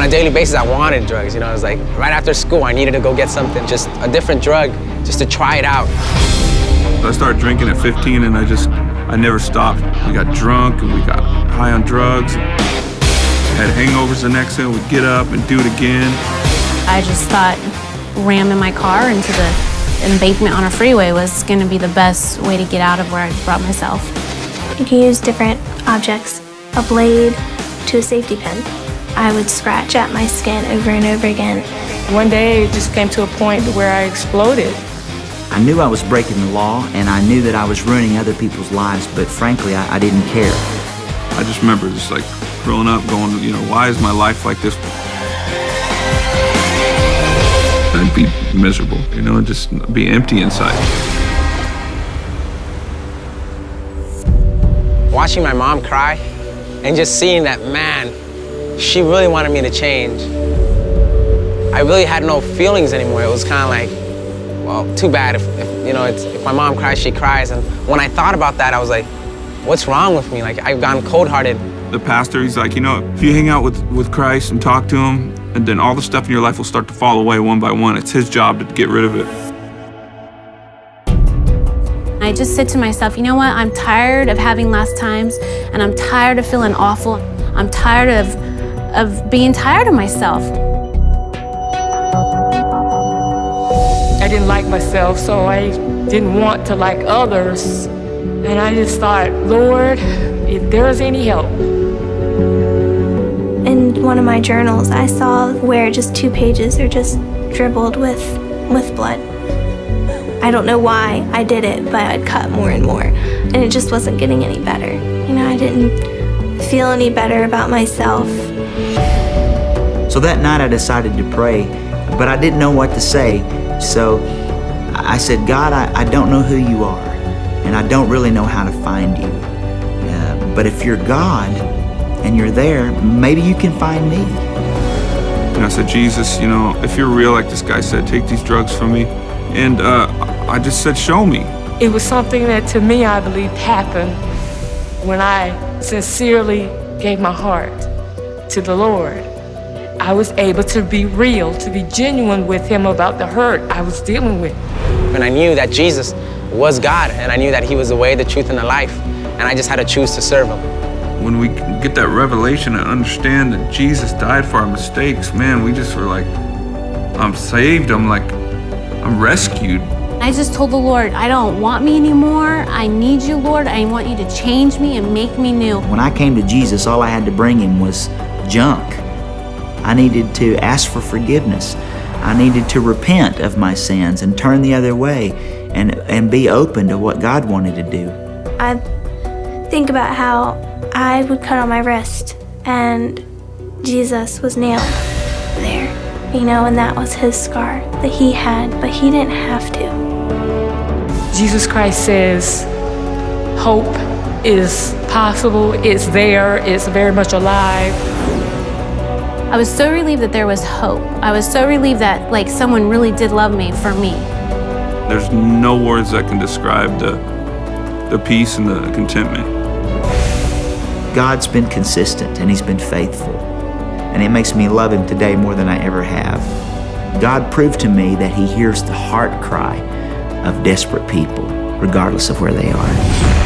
on a daily basis, I wanted drugs. You know, it was like right after school, I needed to go get something, just a different drug, just to try it out. I started drinking at 15, and I never stopped. We got drunk, and we got high on drugs. Had hangovers the next day, we'd get up and do it again. I just thought ramming my car into the embankment on a freeway was going to be the best way to get out of where I brought myself. You can use different objects, a blade to a safety pin. I would scratch at my skin over and over again. One day it just came to a point where I exploded. I knew I was breaking the law, and I knew that I was ruining other people's lives, but frankly, I didn't care. I just remember just like growing up going, you know, why is my life like this? I'd be miserable, you know, just be empty inside. Watching my mom cry and just seeing that, man, she really wanted me to change. I really had no feelings anymore. It was kind of like, well, too bad. If my mom cries, she cries. And when I thought about that, I was like, what's wrong with me? Like, I've gone cold-hearted. The pastor, he's like, you know, if you hang out with Christ and talk to him, and then all the stuff in your life will start to fall away one by one. It's his job to get rid of it. I just said to myself, you know what? I'm tired of having last times, and I'm tired of feeling awful. I'm tired of being tired of myself. I didn't like myself, so I didn't want to like others. And I just thought, Lord, if there's any help. In one of my journals, I saw where just 2 pages are just dribbled with blood. I don't know why I did it, but I'd cut more and more, and it just wasn't getting any better. You know, I didn't feel any better about myself. So that night I decided to pray, but I didn't know what to say. So I said, God, I don't know who you are, and I don't really know how to find you. But if you're God and you're there, maybe you can find me. And I said, Jesus, you know, if you're real, like this guy said, take these drugs from me. And I just said, show me. It was something that, to me, I believe happened when I sincerely gave my heart to the Lord. I was able to be real, to be genuine with him about the hurt I was dealing with. And I knew that Jesus was God, and I knew that he was the way, the truth, and the life, and I just had to choose to serve him. When we get that revelation and understand that Jesus died for our mistakes, man, we just were like, I'm saved, I'm rescued. I just told the Lord, I don't want me anymore. I need you, Lord. I want you to change me and make me new. When I came to Jesus, all I had to bring him was junk. I needed to ask for forgiveness. I needed to repent of my sins and turn the other way and be open to what God wanted to do. I think about how I would cut on my wrist and Jesus was nailed there, you know, and that was his scar that he had, but he didn't have to. Jesus Christ says hope is possible, it's there, it's very much alive. I was so relieved that there was hope. I was so relieved that, like, someone really did love me for me. There's no words that can describe the peace and the contentment. God's been consistent and he's been faithful. And it makes me love him today more than I ever have. God proved to me that he hears the heart cry of desperate people, regardless of where they are.